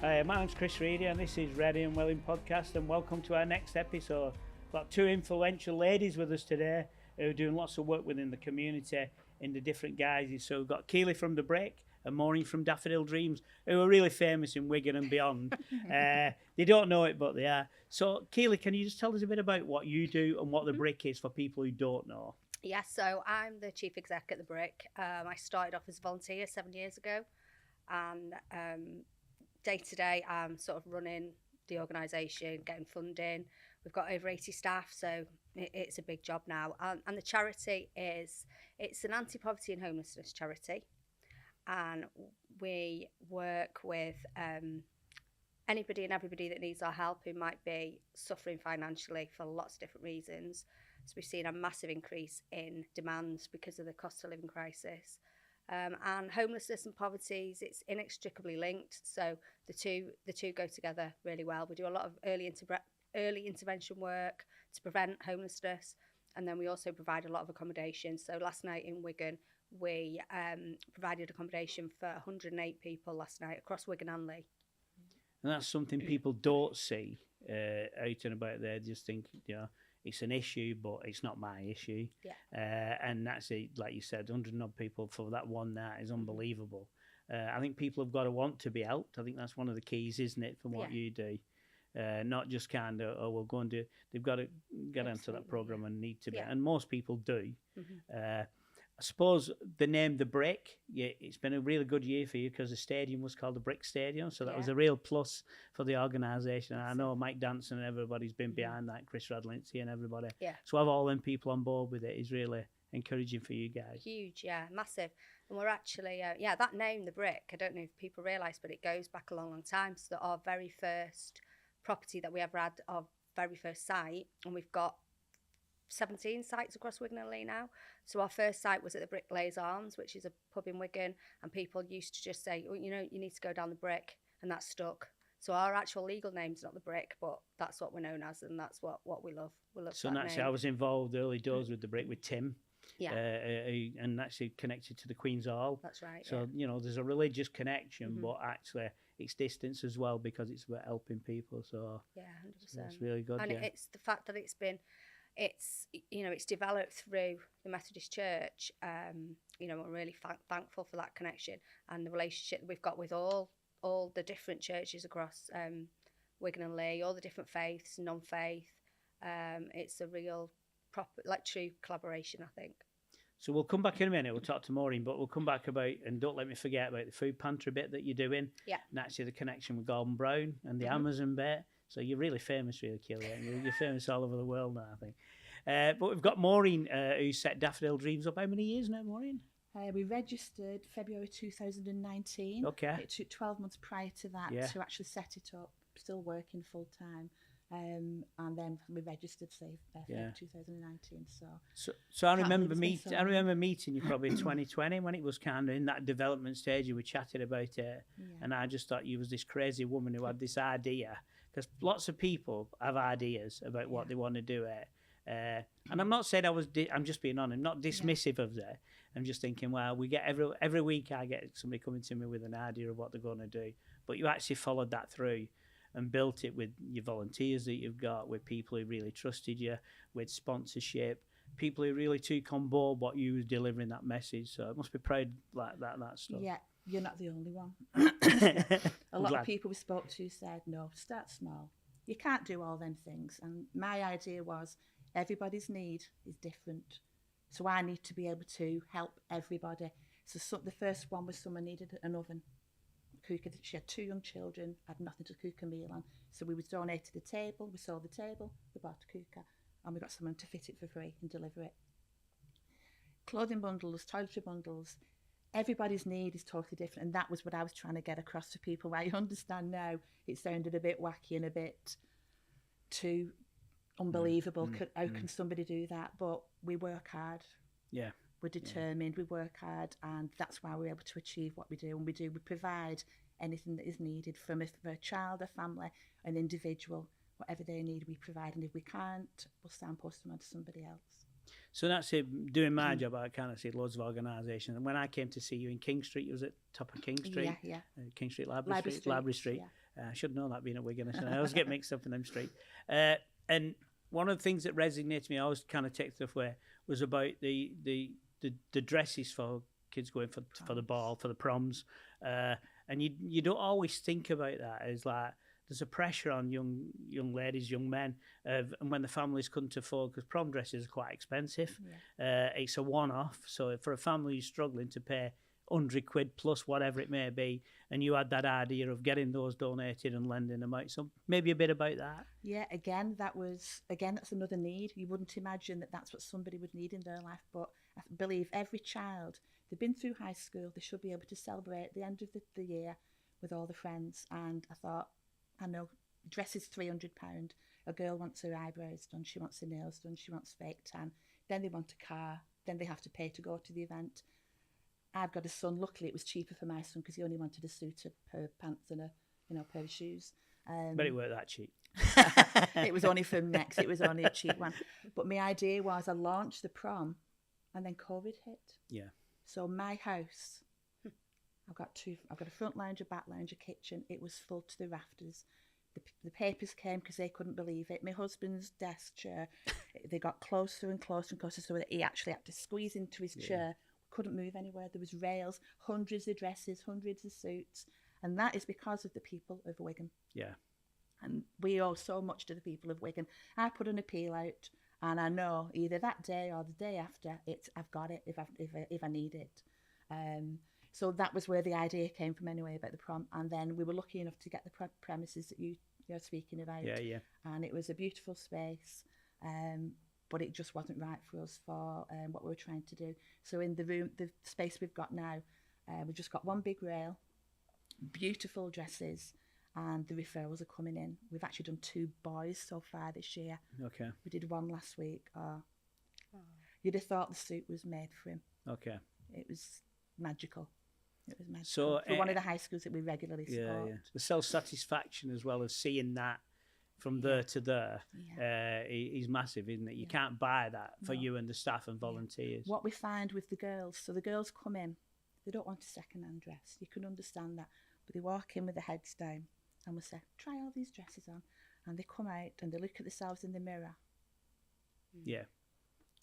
My name's Chris Reedy and this is Ready and Willing Podcast, and welcome to our next episode. We've got two influential ladies with us today who are doing lots of work within the community in the different guises. So we've got Keely from The Brick and Maureen from Daffodil Dreams, who are really famous in Wigan and beyond. They don't know it, but they are. So Keely, can you just tell us a bit about what you do and what The Brick is for people who don't know? Yeah, so I'm the chief exec at The Brick. I started off as a volunteer 7 years ago, and day to day I'm sort of running the organisation, getting funding. We've got over 80 staff, so it's a big job now. And the charity it's an anti-poverty and homelessness charity, and we work with anybody and everybody that needs our help who might be suffering financially for lots of different reasons. So we've seen a massive increase in demands because of the cost of living crisis. And homelessness and poverty, it's inextricably linked. So the two go together really well. We do a lot of early intervention work to prevent homelessness, and then we also provide a lot of accommodation. So last night in Wigan, we provided accommodation for 108 people last night across Wigan and Leigh. And that's something people don't see out and about there. Just think, it's an issue, but it's not my issue. Yeah. And that's it, like you said, 100 odd people for that one night is unbelievable. I think people have got to want to be helped. I think that's one of the keys, isn't it, from what you do? Not just kind of, we'll go and do. They've got to get into that program and need to be. And most people do. Mm-hmm. I suppose the name The Brick, it's been a really good year for you because the stadium was called the Brick Stadium, so that was a real plus for the organisation. I know Mike Danson and everybody's been behind that, Chris Radlinski and everybody. Yeah. So have all them people on board with it is really encouraging for you guys. Huge, yeah, massive. And we're actually, that name, The Brick, I don't know if people realise, but it goes back a long, long time. So our very first property that we ever had, our very first site, and we've got 17 sites across Wigan and Leigh now. So our first site was at the Bricklayers Arms, which is a pub in Wigan, and people used to just say, you need to go down the Brick, and that stuck. So our actual legal name's not The Brick, but that's what we're known as, and that's what we love. We love so that naturally, name. I was involved early doors with The Brick with Tim. Yeah. And actually connected to the Queen's Hall. That's right. So, there's a religious connection, but actually it's distance as well because it's about helping people. So, yeah, 100%. So it's really good. And it's the fact that it's developed through the Methodist Church. We're really thankful for that connection and the relationship that we've got with all the different churches across Wigan and Leigh, all the different faiths, non-faith. It's a real proper, true collaboration, I think. So we'll come back in a minute. We'll talk to Maureen, but we'll come back about, and don't let me forget about the food pantry bit that you're doing. Yeah. And actually the connection with Gordon Brown and the Amazon bit. So you're really famous, really, Keely. You're famous all over the world now, I think. But we've got Maureen, who set Daffodil Dreams up. How many years now, Maureen? We registered February 2019. Okay. It took 12 months prior to that to actually set it up, still working full time. And then we registered, February 2019. So I remember meeting you probably in 2020 when it was kind of in that development stage. You were chatting about it, and I just thought you was this crazy woman who had this idea. Because lots of people have ideas about what they want to do it. And I'm not saying I'm just being honest. I'm not dismissive of that. I'm just thinking, well, we get every week I get somebody coming to me with an idea of what they're going to do. But you actually followed that through and built it with your volunteers that you've got, with people who really trusted you, with sponsorship, people who really took on board what you were delivering, that message. So it must be proud like that stuff. Yeah, you're not the only one. A lot of people we spoke to said, no, start small. You can't do all them things. And my idea was everybody's need is different. So I need to be able to help everybody. So the first one was someone needed an oven. Cooker. She had 2 young children, had nothing to cook a meal on. So we was donated the table, we sold the table, we bought a cooker, and we got someone to fit it for free and deliver it. Clothing bundles, toiletry bundles, everybody's need is totally different, and that was what I was trying to get across to people. I understand now it sounded a bit wacky and a bit too unbelievable. How can somebody do that? But we work hard. Yeah. We're determined, we work hard, and that's why we're able to achieve what we do. And we provide anything that is needed for a child, a family, an individual, whatever they need, we provide. And if we can't, we'll signpost them on to somebody else. So that's it. Doing my job, I kind of see loads of organisations. And when I came to see you in King Street, you was at top of King Street? Yeah. King Street, Library Street. I should know that being a Wigan. I always get mixed up in them streets. And one of the things that resonated to me, I always kind of take stuff away, was about the dresses for kids going for the ball, for the proms. And you don't always think about that as like, there's a pressure on young ladies, young men, and when the families couldn't afford, because prom dresses are quite expensive. It's a one-off, so for a family who's struggling to pay 100 quid plus whatever it may be, and you had that idea of getting those donated and lending them out. So maybe a bit about that. Yeah, that's another need. You wouldn't imagine that that's what somebody would need in their life, but I believe every child, they've been through high school, they should be able to celebrate the end of the year with all the friends. And I thought, I know, dress is £300. A girl wants her eyebrows done, she wants her nails done, she wants fake tan. Then they want a car, then they have to pay to go to the event. I've got a son. Luckily, it was cheaper for my son because he only wanted a suit, a pair of pants, and a pair of shoes. But it weren't that cheap. It was only from Next. It was only a cheap one. But my idea was I launched the prom, and then COVID hit. Yeah. So my house, I've got a front lounge, a back lounge, a kitchen. It was full to the rafters. The papers came because they couldn't believe it. My husband's desk chair, they got closer and closer and closer, so that he actually had to squeeze into his chair. Couldn't move anywhere. There was rails, hundreds of dresses, hundreds of suits, and that is because of the people of Wigan. Yeah. And we owe so much to the people of Wigan. I put an appeal out, and I know either that day or the day after, I've got it if I need it. So that was where the idea came from anyway about the prom. And then we were lucky enough to get the premises that you're speaking about. Yeah. And it was a beautiful space. But it just wasn't right for us for what we were trying to do. So in the space we've got now, we've just got one big rail, beautiful dresses, and the referrals are coming in. We've actually done 2 boys so far this year. Okay. We did one last week. You'd have thought the suit was made for him. Okay. It was magical. It was magical. So, for one of the high schools that we regularly support. Yeah. The self-satisfaction as well as seeing that from there to there is massive, isn't it? You can't buy that for you and the staff and volunteers. What we find with the girls, so the girls come in, they don't want a second-hand dress. You can understand that. But they walk in with their heads down and we say, try all these dresses on. And they come out and they look at themselves in the mirror. Yeah.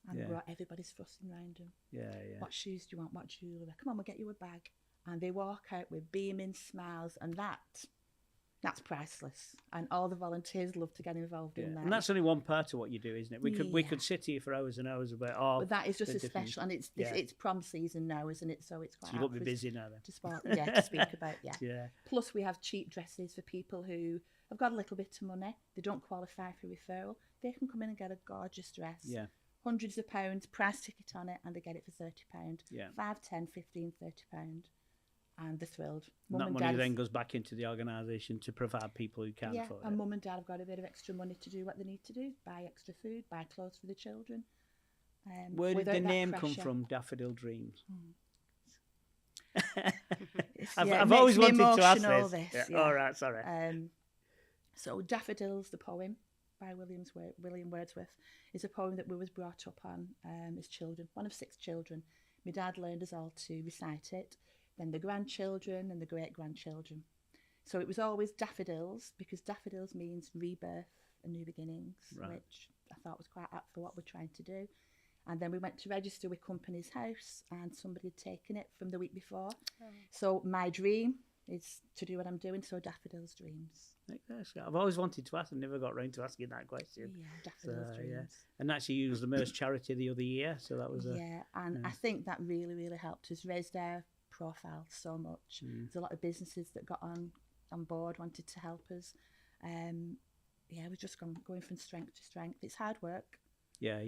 And everybody's fussing around them. Yeah. What shoes do you want? What jewellery? Come on, we'll get you a bag. And they walk out with beaming smiles, and that's priceless, and all the volunteers love to get involved in that. And that's only one part of what you do, isn't it? We could sit here for hours and hours about all. But that is just a special, and it's prom season now, isn't it? So it's quite. So you won't be busy now then. To speak about Yeah. Plus, we have cheap dresses for people who have got a little bit of money. They don't qualify for referral. They can come in and get a gorgeous dress. Yeah. Hundreds of pounds, price ticket on it, and they get it for £30. Yeah. 5, 10, 15, £30. And they're thrilled. And that money then goes back into the organisation to provide people who can't afford it. And mum and dad have got a bit of extra money to do what they need to do, buy extra food, buy clothes for the children. Where did the name come from, Daffodil Dreams? I've always wanted to ask this. All right, sorry. So Daffodils, the poem by William Wordsworth, is a poem that we was brought up on as children, one of 6 children. My dad learned us all to recite it, then the grandchildren and the great-grandchildren. So it was always daffodils, because daffodils means rebirth and new beginnings, which I thought was quite apt for what we're trying to do. And then we went to register with Company's House, and somebody had taken it from the week before. So my dream is to do what I'm doing, so Daffodil's Dreams. I've always wanted to ask and never got round to asking that question. Yeah, Daffodil's Dreams. Yeah. And actually you was the Merce charity the other year, so that was I think that really, really helped us raise their profile so much. There's a lot of businesses that got on board, wanted to help us. We've just going from strength to strength. It's hard work. Yeah.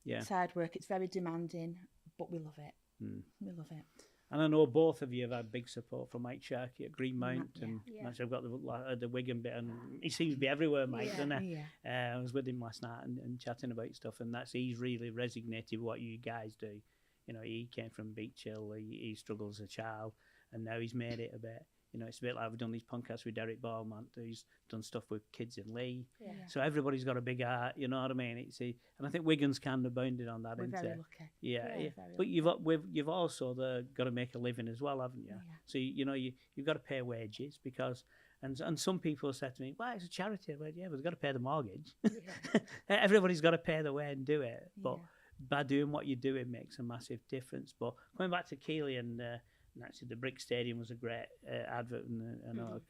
It's hard work. It's very demanding, but we love it. We love it. And I know both of you have had big support from Mike Sharkey at Greenmount, and actually I've got the Wigan bit, and he seems to be everywhere, Mike, doesn't he? I was with him last night and chatting about stuff, and he's really resonated with what you guys do. You know, he came from Beach Hill, he struggled as a child, and now he's made it a bit. You know, it's a bit like we've done these podcasts with Derek Ballman, who's done stuff with kids in Lee. So everybody's got a big heart, you know what I mean? And I think Wigan's kind of bounded on that. We're very lucky. Yeah. But you've also got to make a living as well, haven't you? So, you've got to pay wages because, And some people said to me, "Well, it's a charity." I went, "Yeah, but they've got to pay the mortgage. Everybody's got to pay their way and do it." But by doing what you're doing makes a massive difference. But going back to Keighley and actually the Brick Stadium was a great advert, and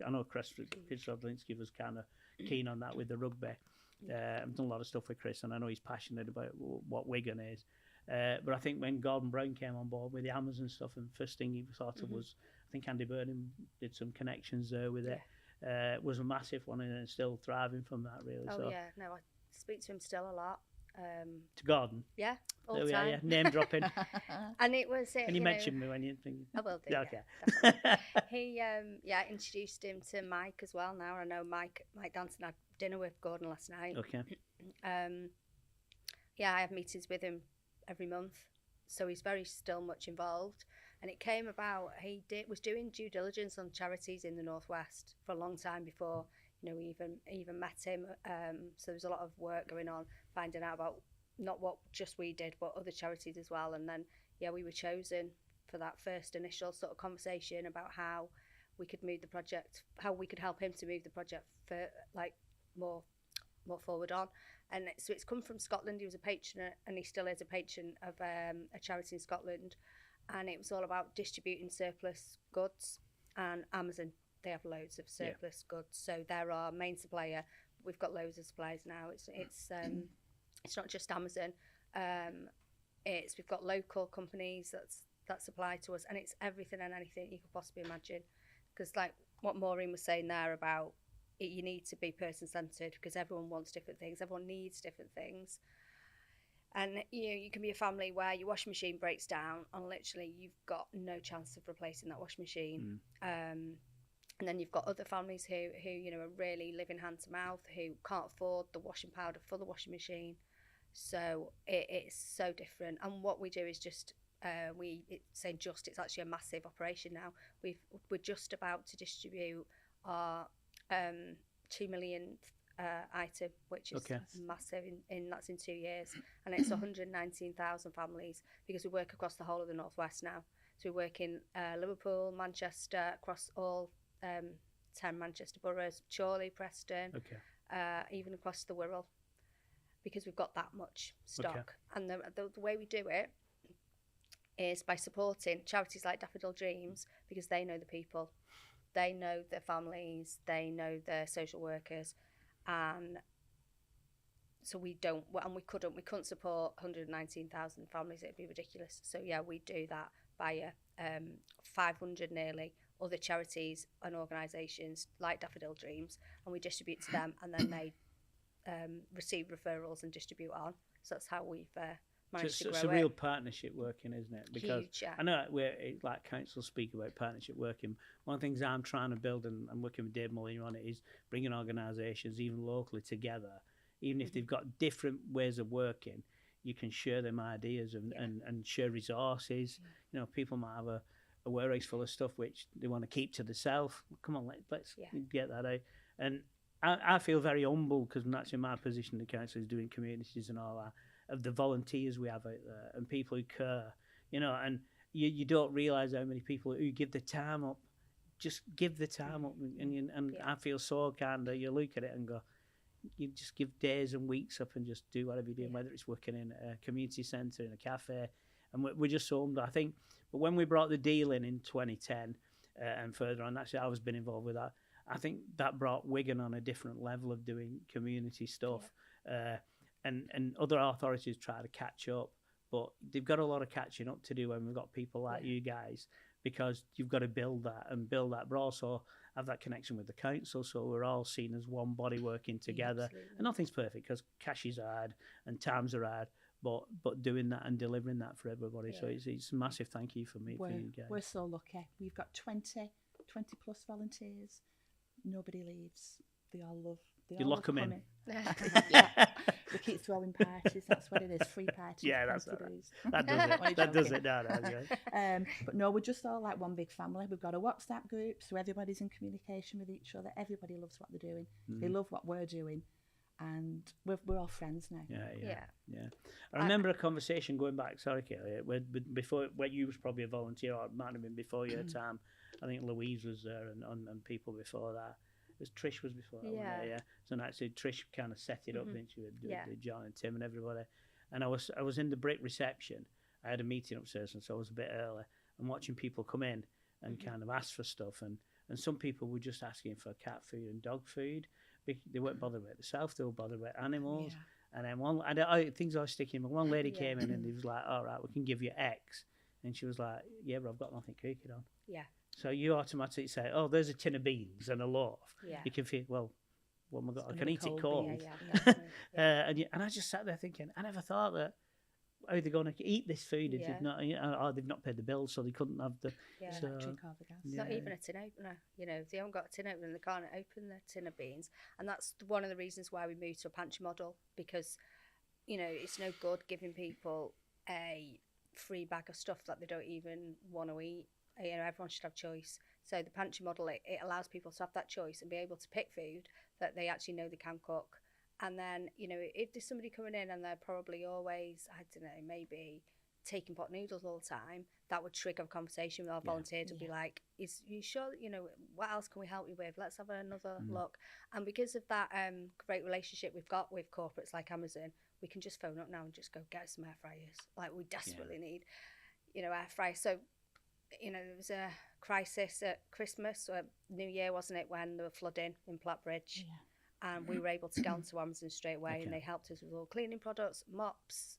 I know Chris Rodlinski was kind of keen on that with the rugby. I've done a lot of stuff with Chris, and I know he's passionate about what Wigan is. But I think when Gordon Brown came on board with the Amazon stuff, and first thing he thought of was, I think Andy Burnham did some connections there with it. It was a massive one, and it's still thriving from that, really. Oh, yeah. No, I speak to him still a lot. To Gordon? Yeah, all the time. Yeah. Name dropping. And it was... Can you mention me when you think... I will do, okay. Yeah, he, introduced him to Mike as well now. I know Mike Danson had dinner with Gordon last night. Okay. I have meetings with him every month, so he's very still much involved. And it came about, was doing due diligence on charities in the Northwest for a long time before, we even met him. So there was a lot of work going on, finding out about not what just we did, but other charities as well. And then, we were chosen for that first initial sort of conversation about how we could move the project, how we could help him to move the project for more forward on. And so it's come from Scotland. He was a patron, and he still is a patron of a charity in Scotland. And it was all about distributing surplus goods. And Amazon, they have loads of surplus goods, so they're our main supplier. We've got loads of suppliers now. It's not just Amazon. We've got local companies that supply to us, and it's everything and anything you could possibly imagine. Because like what Maureen was saying there about it, you need to be person-centred, because everyone wants different things, everyone needs different things. And you can be a family where your washing machine breaks down and literally you've got no chance of replacing that washing machine. And then you've got other families who are really living hand to mouth, who can't afford the washing powder for the washing machine. So it's so different. And what we do is just it's actually a massive operation now. We're just about to distribute our 2 millionth item, which is massive. That's in 2 years, and it's 119,000 families, because we work across the whole of the Northwest now. So we work in Liverpool, Manchester, across all 10 Manchester boroughs, Chorley, Preston, even across the Wirral, because we've got that much stock. And the way we do it is by supporting charities like Daffodil Dreams, because they know the people, they know their families, they know their social workers, and so we couldn't support 119,000 families. It'd be ridiculous. So we do that via 500 nearly other charities and organisations like Daffodil Dreams, and we distribute to them, and then they receive referrals and distribute on. So that's how we've managed to grow it. It's a real partnership working, isn't it? Because huge, yeah. I know like councils speak about partnership working. One of the things I'm trying to build, and I'm working with Dave Mulliner on it, is bringing organisations, even locally, together. Even if they've got different ways of working, you can share them ideas and share resources. People might have a warehouse full of stuff which they want to keep to themselves. Come on, let's get that out. And I feel very humble, because that's in my position, the council is doing communities and all that, of the volunteers we have out there and people who care, and you don't realise how many people who give the time up, just give the time up, and I feel so kind of, you look at it and go, you just give days and weeks up and just do whatever you're doing, whether it's working in a community centre, in a cafe, and we're just so humble, I think. But when we brought the deal in 2010 and further on, actually I was been involved with that, I think that brought Wigan on a different level of doing community stuff. And other authorities try to catch up, but they've got a lot of catching up to do when we've got people like you guys, because you've got to build that, but also have that connection with the council, so we're all seen as one body working together. And nothing's perfect, because cash is hard and times are hard, but doing that and delivering that for everybody. So it's a massive thank you for you guys. We're so lucky. We've got 20 plus volunteers. Nobody leaves. They all love. You lock them in. We keep throwing parties. That's what it is. Free parties. Yeah, that's all right. That does it. That does it. No. But no, we're just all like one big family. We've got a WhatsApp group, so everybody's in communication with each other. Everybody loves what they're doing. They love what we're doing, and we're all friends now. Yeah. I remember a conversation going back. Sorry, Kelly. Before, when you was probably a volunteer, or it might have been before your time. I think Louise was there, and people before that. As Trish was before that one Yeah. day, yeah. So actually Trish kind of set it up, didn't she, with Yeah. John and Tim and everybody. And I was in the brick reception. I had a meeting upstairs, and so I was a bit early. And watching people come in and kind of ask for stuff, and some people were just asking for cat food and dog food. They weren't bothered with it themselves. They were bothered with animals. Yeah. And then things I was sticking. But one lady came in and he was like, "All right, we can give you X," and she was like, "Yeah, but I've got nothing cooking on." Yeah. So you automatically say, "Oh, there's a tin of beans and a loaf." Yeah. You can feel, well, what am I got? I It's can gonna eat be it cold, cold. Yeah, definitely. Yeah. And I just sat there thinking, I never thought that. How are they going to eat this food if Yeah. they've not? Or they've not paid the bill, so they couldn't have the. Yeah. So, Electric or the gas. It's not even a tin opener. You know, if they haven't got a tin opener, they can't open the tin of beans. And that's one of the reasons why we moved to a pantry model, because, you know, it's no good giving people a free bag of stuff that they don't even want to eat. You know, everyone should have choice. So the pantry model, it allows people to have that choice and be able to pick food that they actually know they can cook. And then, you know, if there's somebody coming in and they're probably always, I don't know, maybe taking pot noodles all the time, that would trigger a conversation with our volunteers. Would be like, "Is you sure? You know, what else can we help you with? Let's have another look." And because of that great relationship we've got with corporates like Amazon, we can just phone up now and just go get some air fryers. Like, we desperately need, you know, air fryers. So, you know, there was a crisis at Christmas or New Year, wasn't it, when there were flooding in Plattbridge. Yeah. And we were able to get onto Amazon straight away, and they helped us with all cleaning products, mops,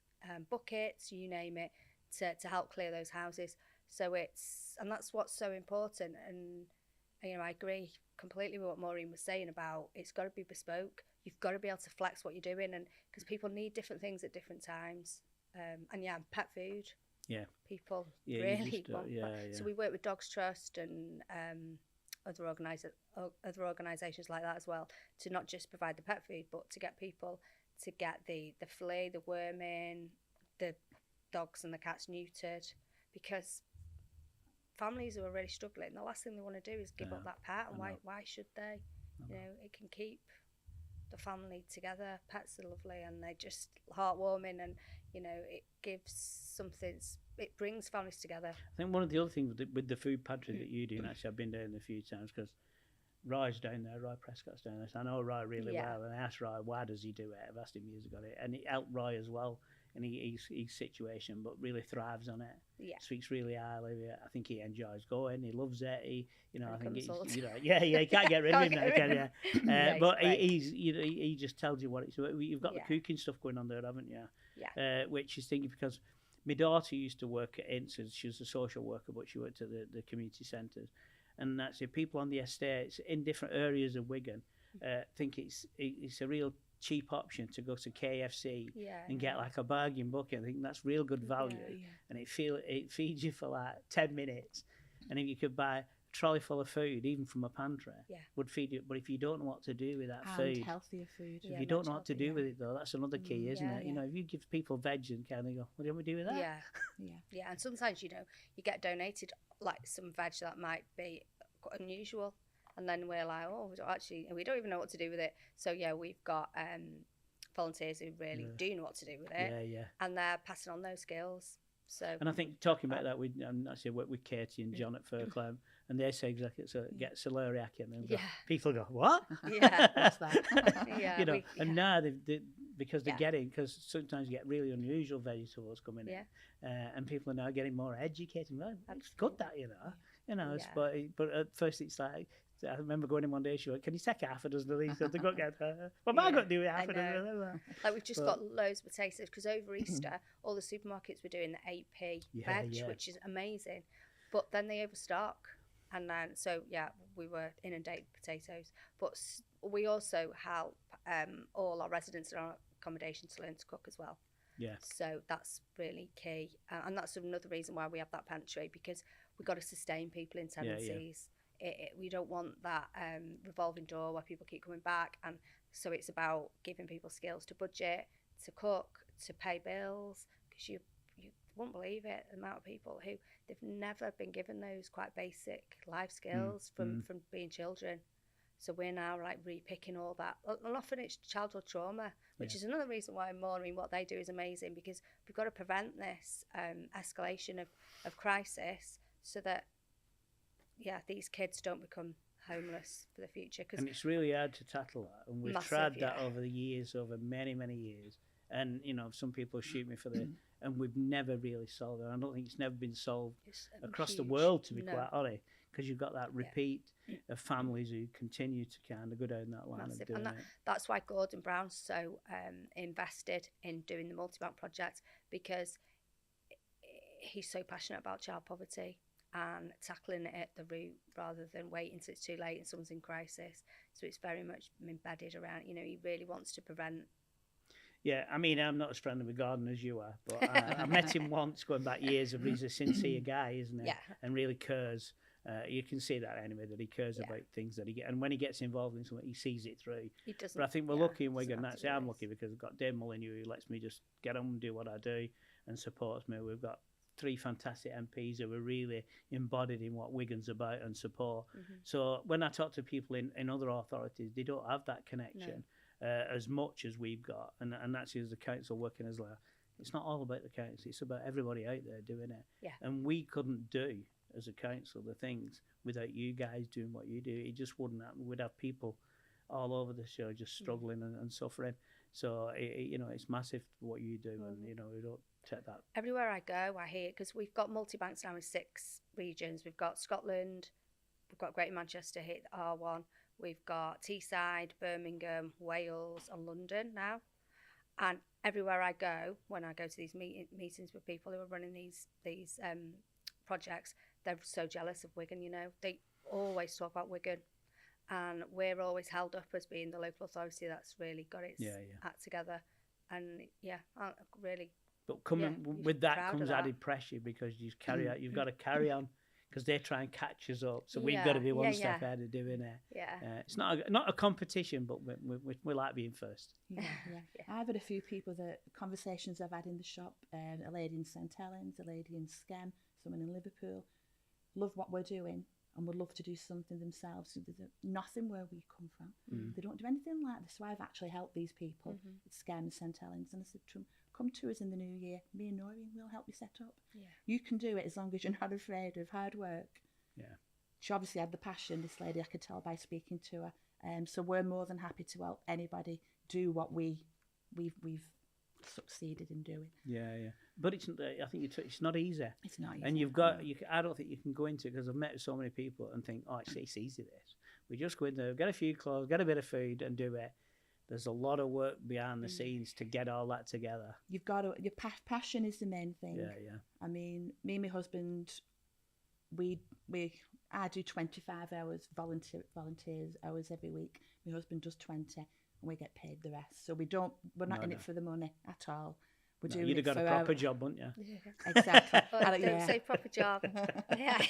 buckets, you name it, to help clear those houses. So and that's what's so important. And, you know, I agree completely with what Maureen was saying about it's got to be bespoke. You've got to be able to flex what you're doing, and because people need different things at different times. And pet food. Yeah. People Yeah, really want that. So we work with Dogs Trust and other organisations like that as well, to not just provide the pet food, but to get people to get the flea, the worming, the dogs and the cats neutered, because families who are really struggling, the last thing they want to do is give up that pet. And why should they? You know, it can keep the family together. Pets are lovely and they're just heartwarming, and, you know, it gives something, it brings families together. I think one of the other things with the food pantry that you do, and actually I've been down there a few times, because Rye's down there, Rye Prescott's down there, so I know Rye really well, and I asked Rye, why does he do it? I've asked him years ago, and it helped Rye as well in his situation, but really thrives on it. Yeah. Speaks really highly of it. I think he enjoys going, he loves it, I think he's, you can't get rid of him now, can you? But he just tells you what it's, you've got the cooking stuff going on there, haven't you? Yeah. Which is thinking, because my daughter used to work at Inces. She was a social worker, but she worked at the community centres. And actually, people on the estates in different areas of Wigan think it's a real cheap option to go to KFC and get like a bargain bucket. I think that's real good value, and it feeds you for like 10 minutes. And if you could buy a trolley full of food, even from a pantry, would feed you. But if you don't know what to do with that food, healthier food. If you don't know what to do with it, though, that's another key, isn't it? You know, if you give people veg and kind of go, what do we do with that? Yeah. And sometimes, you know, you get donated like some veg that might be quite unusual, and then we're like, oh, we don't even know what to do with it. So we've got volunteers who really do know what to do with it, and they're passing on those skills. So, and I think talking about that, we actually work with Katie and John at Fairclough, and they say exactly, so get celeriac in, and people go, what? What's that? You know, and now because they're getting, because sometimes you get really unusual vegetables coming in, and people are now getting more educated. Well, it's good that, but at first it's like, I remember going in one day, she went, can you take half a dozen of these? To go get her. What am I going to do with half a dozen? Like, we've just got loads of potatoes, because over Easter, all the supermarkets were doing the 8p veg, which is amazing. But then they overstock. And then, we were inundated with potatoes. But we also help all our residents in our accommodation to learn to cook as well. Yeah. So that's really key. And that's another reason why we have that pantry, because we've got to sustain people in tenancies. We don't want that revolving door where people keep coming back, and so it's about giving people skills to budget, to cook, to pay bills, because you won't believe it, the amount of people who they've never been given those quite basic life skills from being children. So we're now like repicking all that, and often it's childhood trauma, which is another reason why Maureen, what they do is amazing, because we've got to prevent this escalation of crisis, so that these kids don't become homeless for the future. And it's really hard to tackle that. And we've Massive, tried that yeah. over the years, over many, many years. And, you know, some people shoot me for the... And we've never really solved it. I don't think it's never been solved It's across the huge. world, to be No. quite honest. Because you've got that repeat of families who continue to kind of go down that line Massive. of doing And it. that's why Gordon Brown's so invested in doing the multi-bank project, because he's so passionate about child poverty and tackling it at the root rather than waiting until it's too late and someone's in crisis. So it's very much embedded around, you know, he really wants to prevent. Yeah, I mean, I'm not as friendly with Gordon as you are, but I met him once going back years ago. He's a sincere guy, isn't he? Yeah. And really cares. You can see that anyway, that he cares about things that he gets. And when he gets involved in something, he sees it through. He doesn't. But I think we're lucky in Wigan. doesn't That's have to I'm do lucky this. because I've got Dave Molyneux who lets me just get on and do what I do and supports me. We've got 3 fantastic MPs who are really embodied in what Wigan's about and support. So when I talk to people in other authorities, they don't have that connection as much as we've got. And that's as the council working as well. It's not all about the council. It's about everybody out there doing it. Yeah. And we couldn't do, as a council, the things without you guys doing what you do. It just wouldn't happen. We'd have people all over the show just struggling and suffering. So, you know, it's massive what you do. And, you know, we don't take that. Everywhere I go, I hear, because we've got multi-banks now in 6 regions. We've got Scotland, we've got Greater Manchester here, R1, we've got Teesside, Birmingham, Wales and London now. And everywhere I go, when I go to these meetings with people who are running these projects, they're so jealous of Wigan, you know. They always talk about Wigan. And we're always held up as being the local authority that's really got its act together. And I really... But coming with that comes added pressure because you carry out. You've got to carry on because they try and catch us up. So we've got to be one step ahead of doing it. Yeah. It's not a competition, but we like being first. Yeah. I've had a few people that conversations I've had in the shop. A lady in St Helens, a lady in Skem, someone in Liverpool, love what we're doing and would love to do something themselves. So there's nothing where we come from. They don't do anything like this. So I've actually helped these people at Skem and St Helens, and I said to them, come to us in the new year. Me and Noreen will help you set up. Yeah. You can do it as long as you're not afraid of hard work. Yeah. She obviously had the passion, this lady, I could tell by speaking to her. So we're more than happy to help anybody do what we've succeeded in doing. Yeah. But it's I think it's not easy. It's not easy. And you've got I don't think you can go into it because I've met so many people and think, oh, it's easy this. We just go in there, get a few clothes, get a bit of food and do it. There's a lot of work behind the scenes to get all that together. You've got to, your passion is the main thing. Yeah. I mean, me and my husband, I do 25 hours volunteers hours every week. My husband does 20, and we get paid the rest. So we're not in it for the money at all. We're doing you'd it have got a proper job, wouldn't you? Yeah. Exactly. Don't say proper job. Yeah.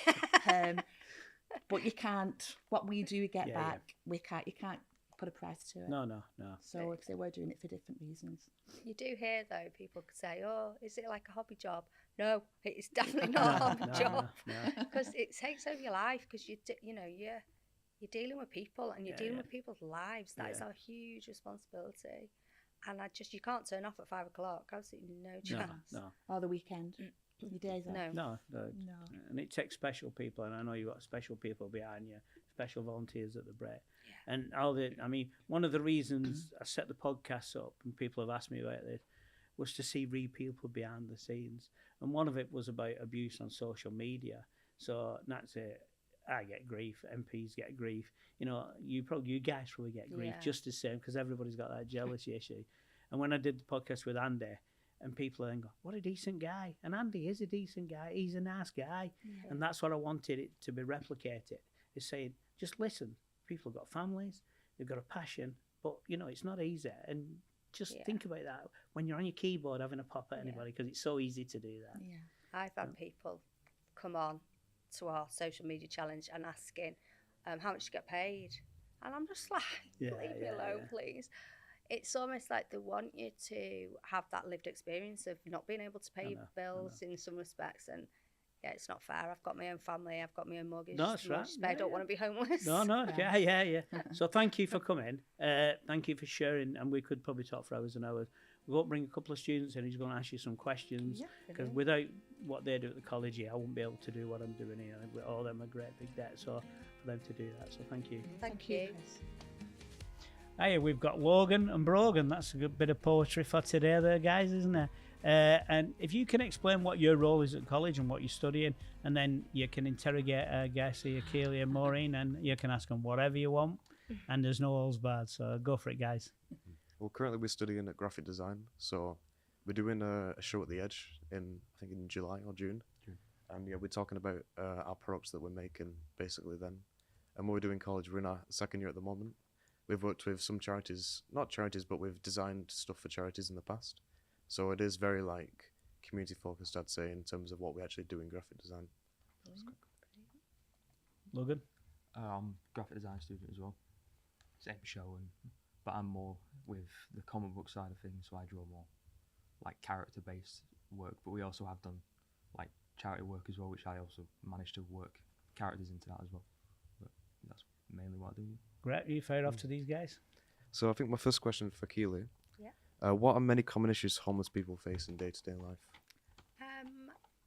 But you can't. What we do get back, you can't put a price to it. No. So if they were doing it for different reasons. You do hear though, people could say, "Oh, is it like a hobby job?" No, it's definitely not a hobby job because it takes over your life. Because you're you're dealing with people and you're dealing with people's lives. That is a huge responsibility, and you can't turn off at 5 o'clock. Absolutely no chance. No. Or the weekend. Your days off. No. And it takes special people, and I know you've got special people behind you, special volunteers at the break. Yeah. And one of the reasons I set the podcast up, and people have asked me about this, was to see real people behind the scenes. And one of it was about abuse on social media. So that's it. I get grief, MPs get grief. You know, you guys probably get grief just the same because everybody's got that jealousy issue. And when I did the podcast with Andy, and people then go, what a decent guy. And Andy is a decent guy. He's a nice guy. Yeah. And that's what I wanted it to be replicated, is saying, just listen. People have got families. They've got a passion. But, you know, it's not easy. And just think about that when you're on your keyboard having a pop at anybody, because it's so easy to do that. Yeah. I've had people come on to our social media challenge and asking how much you get paid. And I'm just like, leave me alone, please. It's almost like they want you to have that lived experience of not being able to pay your bills in some respects. And it's not fair. I've got my own family, I've got my own mortgage. No, that's right. I don't want to be homeless. No, yeah. So thank you for coming. Thank you for sharing, and we could probably talk for hours and hours. We won't bring a couple of students in who's going to ask you some questions, because without what they do at the college here, I won't be able to do what I'm doing here. All them are great big debt, so for them to do that. So thank you. Thank you. Hey, we've got Wogan and Brogan. That's a good bit of poetry for today there, guys, isn't there? And if you can explain what your role is at college and what you're studying, and then you can interrogate Garcia, Keely and Maureen, and you can ask them whatever you want, and there's no holds barred. So go for it, guys. Well, currently we're studying at graphic design, so we're doing a show at the Edge I think in July or June. And yeah, we're talking about our products that we're making basically then. And what we do in college, we're in our second year at the moment. We've worked with some charities, not charities, but we've designed stuff for charities in the past. So it is very like community focused, I'd say, in terms of what we actually do in graphic design. Logan? I'm a graphic design student as well. Same show, but I'm more with the comic book side of things, so I draw more like character based work. But we also have done like charity work as well, which I also managed to work characters into that as well. But that's mainly what I do. Great, you fire off to these guys. So I think my first question for Keely. Yeah. What are many common issues homeless people face in day-to-day life?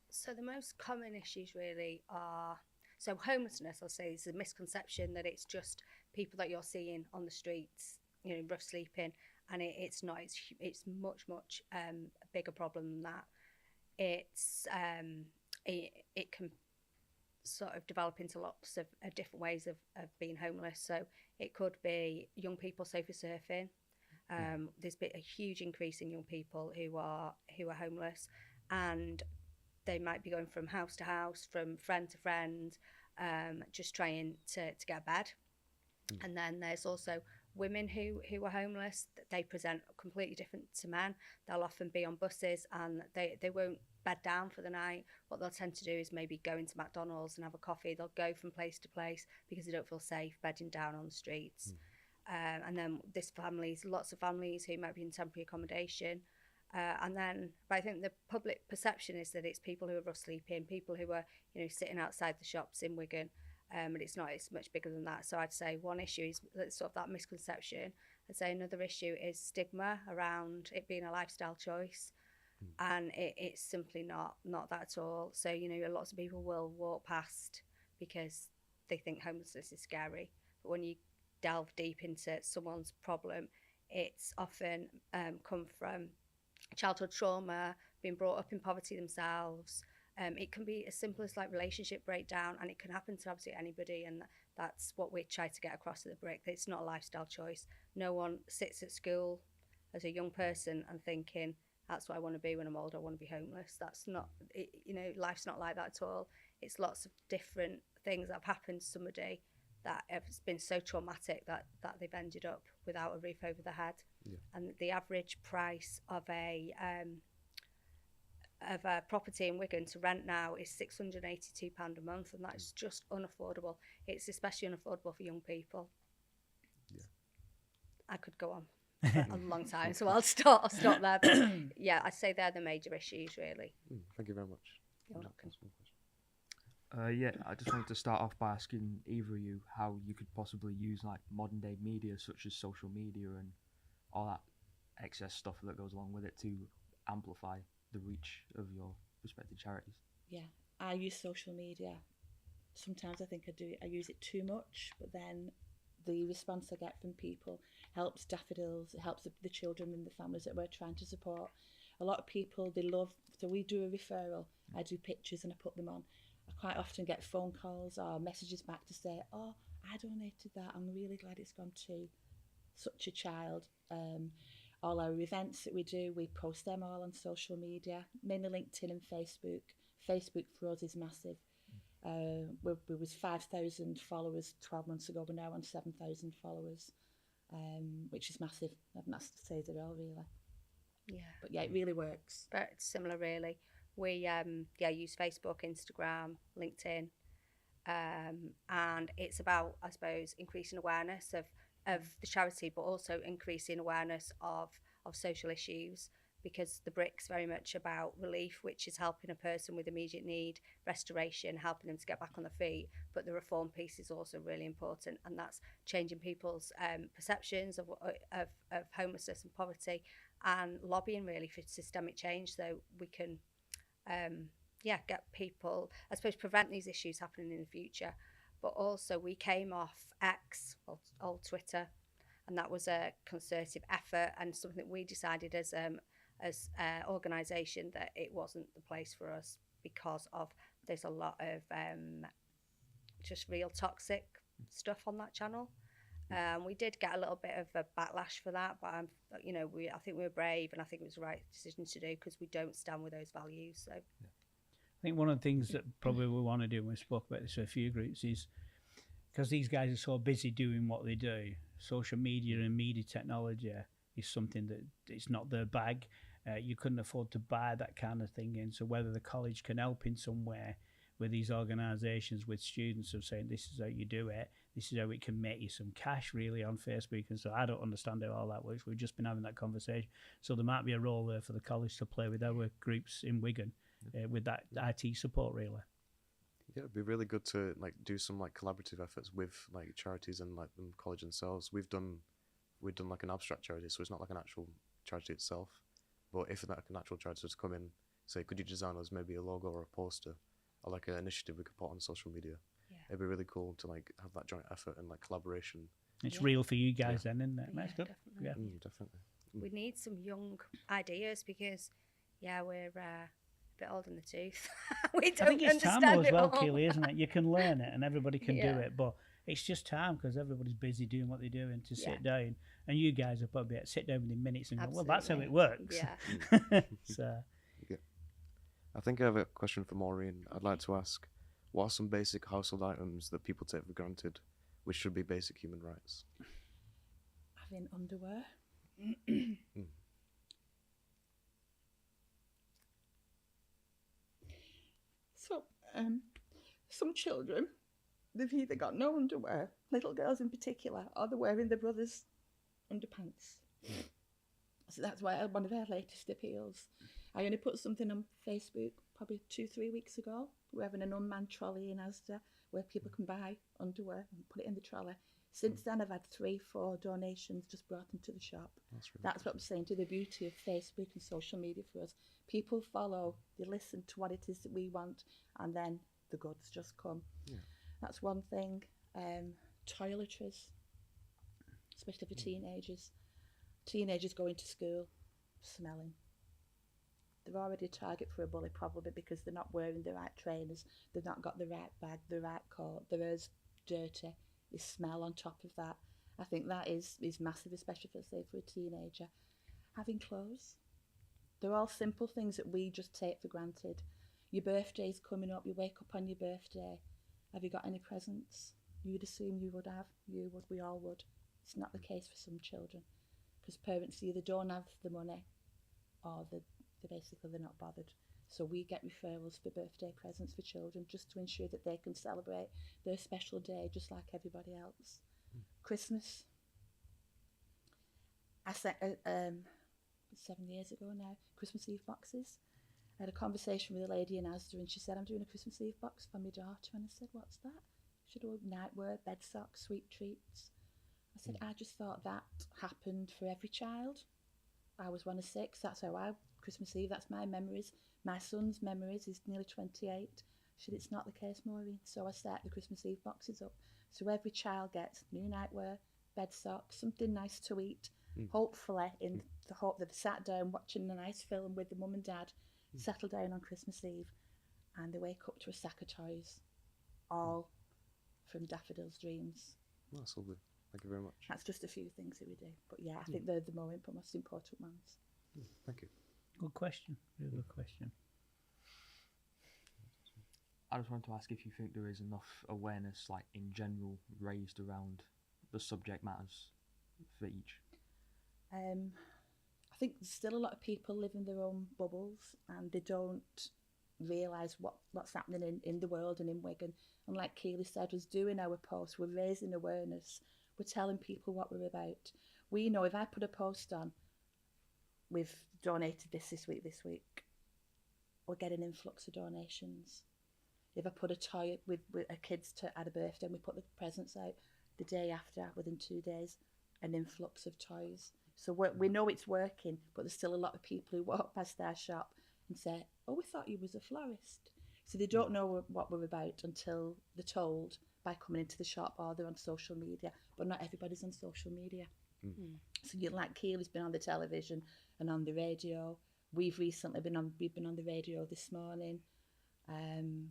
So the most common issues really are, so homelessness, I'll say, is a misconception that it's just people that you're seeing on the streets, you know, rough sleeping, and it's not. It's much a bigger problem than that. It's it can sort of develop into lots of different ways of being homeless. So it could be young people sofa surfing. There's been a huge increase in young people who are homeless, and they might be going from house to house, from friend to friend, just trying to get a bed. And then there's also women who are homeless. They present completely different to men. They'll often be on buses and they won't bed down for the night. What they'll tend to do is maybe go into McDonald's and have a coffee. They'll go from place to place because they don't feel safe bedding down on the streets. And then lots of families who might be in temporary accommodation. But I think the public perception is that it's people who are rough sleeping, people who are, you know, sitting outside the shops in Wigan. But it's not, it's much bigger than that. So I'd say one issue is sort of that misconception. I'd say another issue is stigma around it being a lifestyle choice. And it's simply not that at all. So, you know, lots of people will walk past because they think homelessness is scary. But when you delve deep into someone's problem, it's often come from childhood trauma, being brought up in poverty themselves. It can be as simple as like relationship breakdown, and it can happen to absolutely anybody, and that's what we try to get across at the Brick. It's not a lifestyle choice. No one sits at school as a young person and thinking, that's what I want to be when I'm old, I want to be homeless. That's not, you know, life's not like that at all. It's lots of different things that have happened to somebody that have been so traumatic that they've ended up without a roof over their head. And the average price of a property in Wigan to rent now is £682 a month, and that's just unaffordable. It's especially unaffordable for young people. I could go on for a long time, so I'll stop there. But yeah, I'd say they're the major issues, really. Thank you very much. You're welcome. I just wanted to start off by asking either of you how you could possibly use like modern day media such as social media and all that excess stuff that goes along with it to amplify the reach of your respective charities. Yeah, I use social media. Sometimes I think I use it too much, but then the response I get from people helps Daffodils, it helps the children and the families that we're trying to support. A lot of people, they love, so we do a referral, I do pictures and I put them on. I quite often get phone calls or messages back to say, oh, I donated that, I'm really glad it's gone to such a child. All our events that we do, we post them all on social media, mainly LinkedIn and Facebook. Facebook for us is massive. We was 5,000 followers 12 months ago. We're now on 7,000 followers, which is massive. I've not to say it all, really. Yeah. But yeah, it really works. But it's similar, really. We use Facebook, Instagram, LinkedIn, and it's about, I suppose, increasing awareness of the charity, but also increasing awareness of social issues. because the brick's very much about relief, which is helping a person with immediate need, restoration, helping them to get back on their feet. But the reform piece is also really important, and that's changing people's perceptions of homelessness and poverty, and lobbying really for systemic change, so we can get people, I suppose, prevent these issues happening in the future. But also we came off X, old Twitter, and that was a concerted effort and something that we decided as organisation that it wasn't the place for us, because of there's a lot of just real toxic stuff on that channel. We did get a little bit of a backlash for that, but I think we were brave, and I think it was the right decision to do, because we don't stand with those values. So I think one of the things that probably we want to do, and we spoke about this with a few groups, is because these guys are so busy doing what they do, social media and media technology is something that it's not their bag. You couldn't afford to buy that kind of thing in. So whether the college can help in some way with these organisations, with students, of saying this is how you do it, this is how it can make you some cash really on Facebook. And so I don't understand how all that works. We've just been having that conversation. So there might be a role there for the college to play with our groups in Wigan with that IT support really. Yeah, it'd be really good to do some collaborative efforts with charities and the college themselves. We've done like an abstract charity, so it's not like an actual charity itself. But if an actual charity was to come in, say, could you design us maybe a logo or a poster, or like an initiative we could put on social media? Yeah. It'd be really cool to have that joint effort and collaboration. It's real for you guys then, isn't it? That's good. Definitely. Yeah, definitely. We need some young ideas, because we're a bit old in the tooth. We don't I think it's understand time though as well, all. Keely, isn't it? You can learn it and everybody can do it, but it's just time, because everybody's busy doing what they're doing, to sit down. And you guys are probably at sit down within minutes and go, well, that's how it works. Yeah. So. Yeah. I think I have a question for Maureen. I'd like to ask, what are some basic household items that people take for granted, which should be basic human rights? Having underwear. So, some children, they've either got no underwear, little girls in particular, or they're wearing their brother's underpants. So that's why one of our latest appeals. I only put something on Facebook probably 2-3 weeks ago. We're having an unmanned trolley in Asda where people can buy underwear and put it in the trolley. Since then, I've had 3-4 donations just brought into the shop. That's what I'm saying, to the beauty of Facebook and social media for us. People follow, they listen to what it is that we want, and then the goods just come. Yeah. That's one thing. Toiletries, especially for teenagers. Teenagers going to school smelling. They're already a target for a bully, probably because they're not wearing the right trainers, they've not got the right bag, the right coat, their hair's dirty, they smell on top of that. I think that is massive, especially for a teenager. Having clothes. They're all simple things that we just take for granted. Your birthday's coming up, you wake up on your birthday. Have you got any presents? You'd assume you would have, you would, we all would. It's not the case for some children, because parents either don't have the money or they're not bothered. So we get referrals for birthday presents for children, just to ensure that they can celebrate their special day just like everybody else. Christmas. I sent 7 years ago now, Christmas Eve boxes. I had a conversation with a lady in Asda, and she said, I'm doing a Christmas Eve box for my daughter. And I said, what's that? She said, nightwear, bed socks, sweet treats. I said, I just thought that happened for every child. I was one of 6. That's how Christmas Eve, that's my memories. My son's memories, he's nearly 28. She said, it's not the case, Maureen. So I set the Christmas Eve boxes up. So every child gets new nightwear, bed socks, something nice to eat. Hopefully, in the hope that they sat down watching a nice film with the mum and dad, settle down on Christmas Eve, and they wake up to a sack of toys, all from Daffodil's dreams. That's lovely. Thank you very much. That's just a few things that we do. But yeah, I think they're the most important ones. Thank you. Good question. Really good question. I just wanted to ask if you think there is enough awareness, in general, raised around the subject matters for each. I think there's still a lot of people live in their own bubbles, and they don't realise what's happening in the world and in Wigan. And like Keely said, us doing our posts, we're raising awareness, we're telling people what we're about. We know if I put a post on, we've donated this week. We're getting an influx of donations. If I put a toy with a kids at a birthday and we put the presents out, the day after, within 2 days, an influx of toys. So we know it's working, but there's still a lot of people who walk past our shop and say, oh, we thought you was a florist. So they don't know what we're about until they're told by coming into the shop, or they're on social media. But not everybody's on social media. So like Keely's been on the television and on the radio. We've recently been on the radio this morning.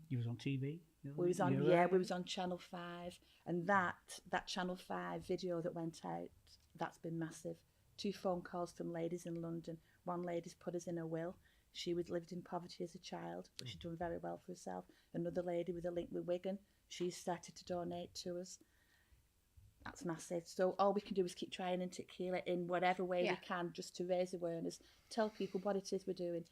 You was on TV? We was on Channel 5, and that Channel 5 video that went out, that's been massive. 2 phone calls from ladies in London. One lady's put us in a will. She lived in poverty as a child, but she's done very well for herself. Another lady with a link with Wigan, she's started to donate to us. That's massive. So all we can do is keep trying and Keela in whatever way we can, just to raise awareness, tell people what it is we're doing,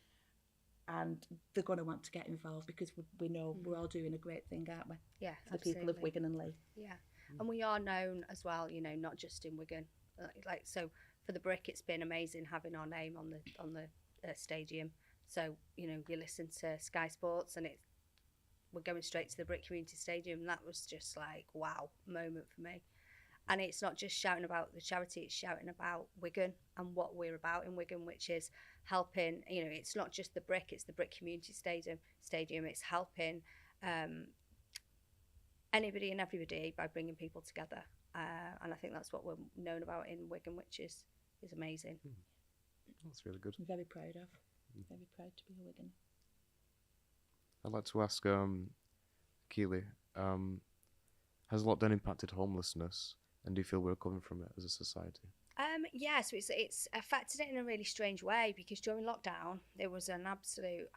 and they're going to want to get involved, because we know we're all doing a great thing, aren't we? Yeah, for the people of Wigan and Leigh. Yeah, and we are known as well, you know, not just in Wigan. Like, so for the Brick, it's been amazing having our name on the stadium. So, you know, you listen to Sky Sports and we're going straight to the Brick Community Stadium, and that was just like, wow, moment for me. And it's not just shouting about the charity, it's shouting about Wigan and what we're about in Wigan, which is helping, you know, it's not just the Brick, it's the Brick Community Stadium. It's helping anybody and everybody by bringing people together. And I think that's what we're known about in Wigan, which is amazing. That's really good. I'm very proud of. Very proud to be a Wigan. I'd like to ask Keely, has lockdown impacted homelessness, and do you feel we're recovering from it as a society? Yeah, so it's affected it in a really strange way, because during lockdown there was an absolute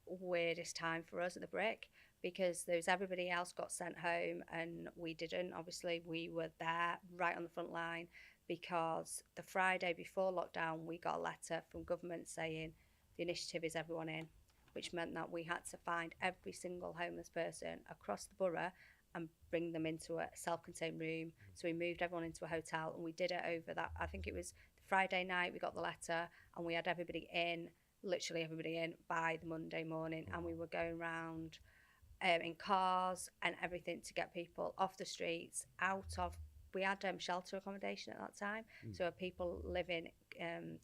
weirdest time for us at the Brick, because everybody else got sent home and we didn't. Obviously we were there right on the front line, because the Friday before lockdown we got a letter from government saying the initiative is everyone in, which meant that we had to find every single homeless person across the borough and bring them into a self-contained room. So we moved everyone into a hotel, and we did it over that. I think it was Friday night we got the letter, and we had everybody in, literally everybody in, by the Monday morning, and we were going around in cars and everything to get people off the streets, we had shelter accommodation at that time, so people living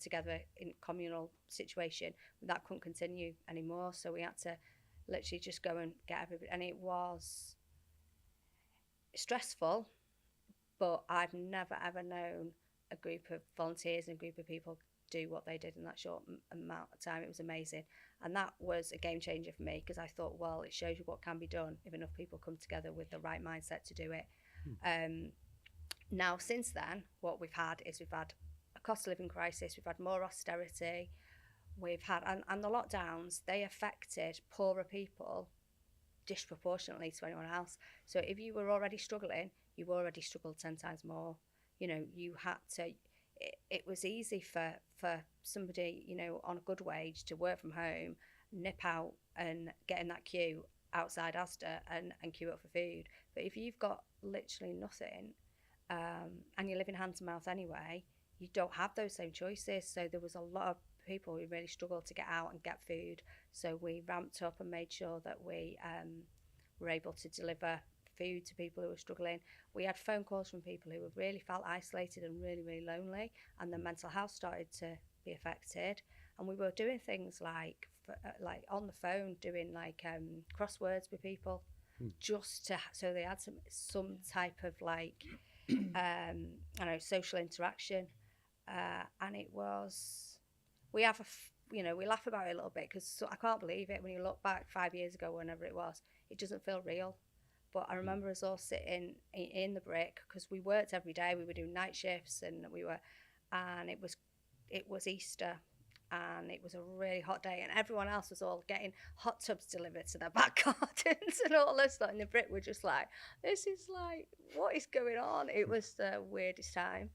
together in communal situation, that couldn't continue anymore, so we had to literally just go and get everybody, and it was stressful, but I've never ever known a group of volunteers and a group of people do what they did in that short amount of time. It was amazing, and that was a game changer for me, because I thought, well, it shows you what can be done if enough people come together with the right mindset to do it. Now since then, what we've had a cost of living crisis, we've had more austerity, we've had and the lockdowns, they affected poorer people disproportionately to anyone else. So if you were already struggling, you already struggled 10 times more. You know, you had to, it was easy for somebody, you know, on a good wage to work from home, nip out and get in that queue outside Asda and queue up for food. But if you've got literally nothing, and you're living hand to mouth anyway, you don't have those same choices. So there was a lot of people who really struggled to get out and get food. So we ramped up and made sure that we were able to deliver food to people who were struggling. We had phone calls from people who really felt isolated and really, really lonely, and their mental health started to be affected. And we were doing things like on the phone, doing like crosswords with people, just to so they had some type of like I don't know, social interaction, and it was, we have we laugh about it a little bit, because I can't believe it when you look back 5 years ago, whenever it was, it doesn't feel real. But I remember us all sitting in the Brick, because we worked every day, we were doing night shifts, and it was Easter, and it was a really hot day, and everyone else was all getting hot tubs delivered to their back gardens, and all this stuff. In the Brit, we're just like, this is like, what is going on? It was the weirdest time.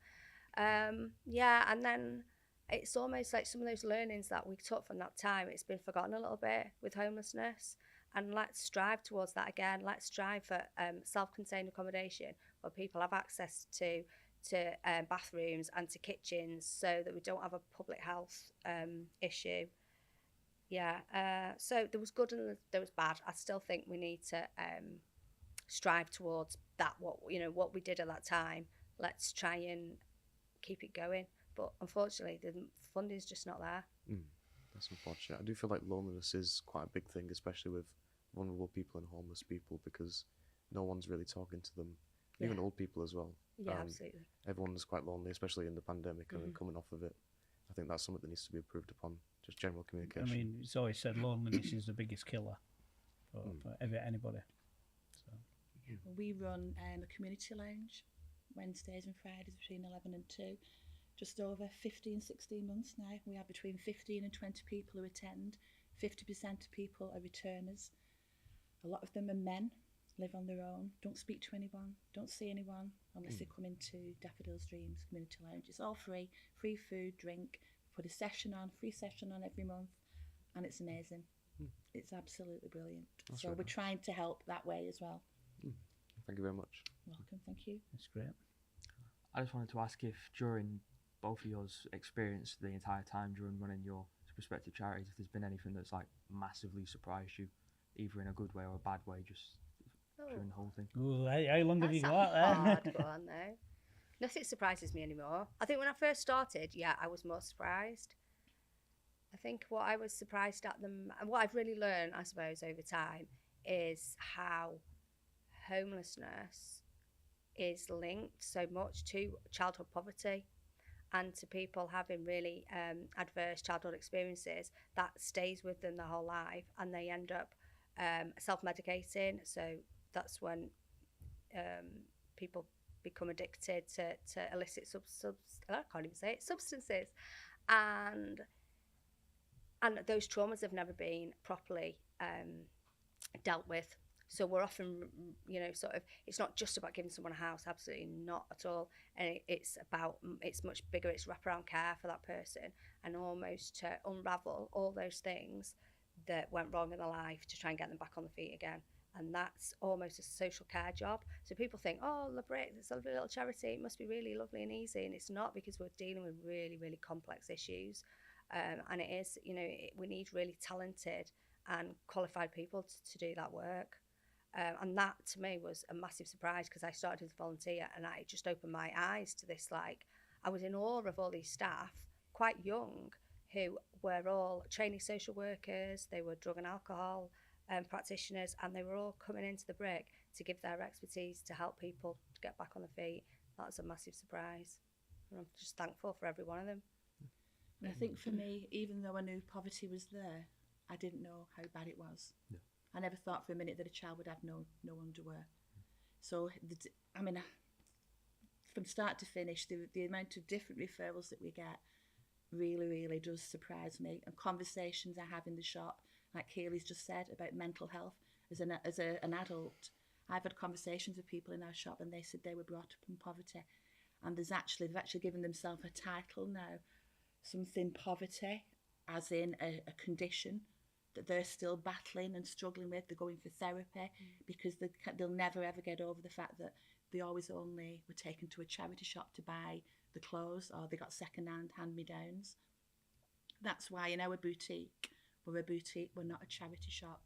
Yeah, and then it's almost like some of those learnings that we took from that time, it's been forgotten a little bit with homelessness. And let's strive towards that again. Let's strive for self-contained accommodation, where people have access to to bathrooms and to kitchens, so that we don't have a public health issue. Yeah, so there was good and there was bad. I still think we need to strive towards that. What we did at that time. Let's try and keep it going. But unfortunately, the funding's just not there. That's unfortunate. I do feel like loneliness is quite a big thing, especially with vulnerable people and homeless people, because no one's really talking to them, even old people as well. Yeah, absolutely. Everyone's quite lonely, especially in the pandemic and then coming off of it. I think that's something that needs to be improved upon, just general communication. I mean, it's always said loneliness is the biggest killer for anybody. So. We run a community lounge Wednesdays and Fridays between 11 and 2. Just over 15, 16 months now. We have between 15 and 20 people who attend. 50% of people are returners. A lot of them are men, live on their own, don't speak to anyone, don't see anyone unless they come into Daffodil's Dreams Community Lounge. It's all free food, drink, put a session on, free session on every month, and it's amazing. It's absolutely brilliant. That's so really we're nice. trying to help that way as well. Thank you very much. Welcome, thank you. That's great. I just wanted to ask if during both of yours experience the entire time during running your respective charities, if there's been anything that's like massively surprised you, either in a good way or a bad way, just during the whole thing. Ooh, how long have you That's got a there? hard one, though. Nothing surprises me anymore. I think when I first started, I was more surprised. I think what I was surprised at them, and what I've really learned, I suppose, over time, is how homelessness is linked so much to childhood poverty and to people having really adverse childhood experiences that stays with them their whole life, and they end up self-medicating. So that's when people become addicted to illicit substances, and those traumas have never been properly dealt with. So we're often, it's not just about giving someone a house, absolutely not at all. And it's much bigger. It's wraparound care for that person, and almost to unravel all those things that went wrong in their life to try and get them back on the feet again. And that's almost a social care job. So people think, oh, Le Brick, it's a little charity, it must be really lovely and easy. And it's not, because we're dealing with really, really complex issues. And it is, we need really talented and qualified people to do that work. And that to me was a massive surprise, because I started as a volunteer and I just opened my eyes to this. Like, I was in awe of all these staff, quite young, who were all trainee social workers, they were drug and alcohol practitioners, and they were all coming into the Brick to give their expertise to help people to get back on their feet. That was a massive surprise. And I'm just thankful for every one of them. And I think for me, even though I knew poverty was there, I didn't know how bad it was. Yeah. I never thought for a minute that a child would have no underwear. So, from start to finish, the amount of different referrals that we get really, really does surprise me. And conversations I have in the shop, like Keely's just said, about mental health. As an adult, I've had conversations with people in our shop, and they said they were brought up in poverty. And they've actually given themselves a title now, something poverty, as in a condition that they're still battling and struggling with. They're going for therapy because they'll never ever get over the fact that they always only were taken to a charity shop to buy the clothes, or they got second-hand hand-me-downs. That's why in our boutique, we're a boutique, we're not a charity shop.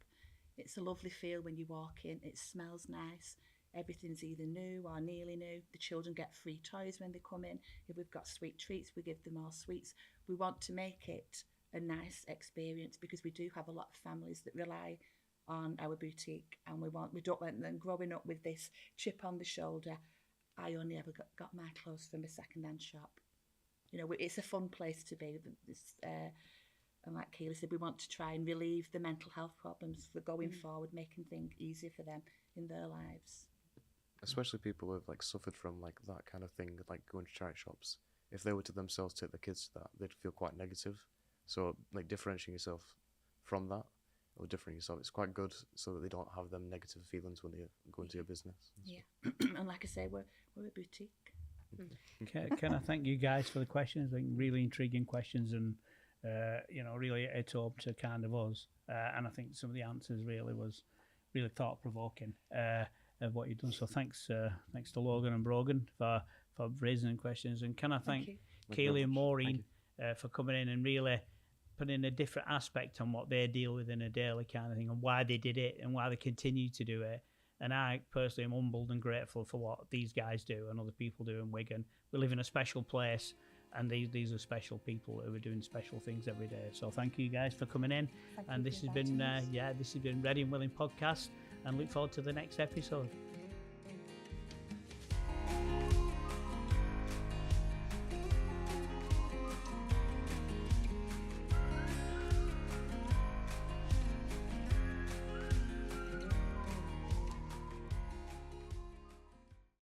It's a lovely feel when you walk in. It smells nice. Everything's either new or nearly new. The children get free toys when they come in. If we've got sweet treats, we give them all sweets. We want to make it a nice experience, because we do have a lot of families that rely on our boutique, and we don't want them growing up with this chip on the shoulder. I only ever got my clothes from a second-hand shop. It's a fun place to be. And like Keely said, we want to try and relieve the mental health problems for going forward, making things easier for them in their lives. Especially people who have suffered from that kind of thing, like going to charity shops. If they were to themselves take their kids to that, they'd feel quite negative. So differentiating yourself from that, or differentiating yourself, it's quite good, so that they don't have them negative feelings when they go into your business. Yeah, and like I say, we're a boutique. Can I thank you guys for the questions? I think really intriguing questions, and really it up to kind of us. And I think some of the answers was thought provoking of what you've done. So thanks to Logan and Brogan for for raising questions. And can I thank you. Kaylee and Maureen for coming in and really putting a different aspect on what they deal with in a daily kind of thing, and why they did it and why they continue to do it. And I personally am humbled and grateful for what these guys do and other people do in Wigan. We live in a special place, and these are special people who are doing special things every day. So thank you guys for coming in. Thank And you this for has been inviting us. this has been Ready and Willing podcast, and look forward to the next episode.